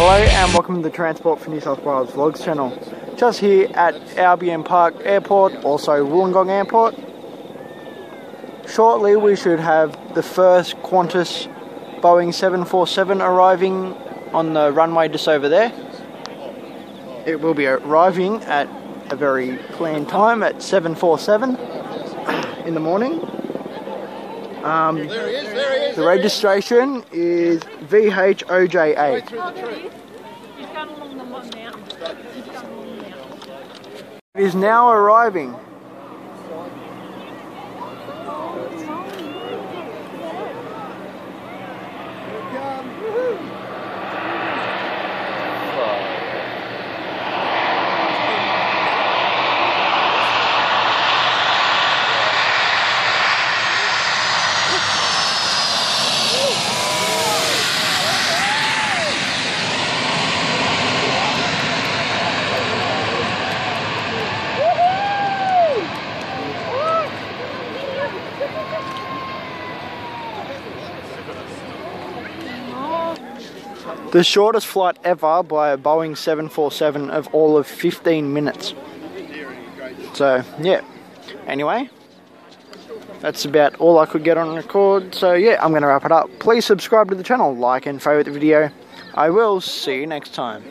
Hello and welcome to the Transport for New South Wales Vlogs channel. Just here at Albion Park Airport, also Wollongong Airport. Shortly we should have the first Qantas Boeing 747 arriving on the runway just over there. It will be arriving at a very planned time at 7:47 in the morning. The registration is VH-OJA. It is now arriving. The shortest flight ever by a Boeing 747 of all of 15 minutes. So, yeah. Anyway, that's about all I could get on record. So, yeah, I'm going to wrap it up. Please subscribe to the channel, like and favourite the video. I will see you next time.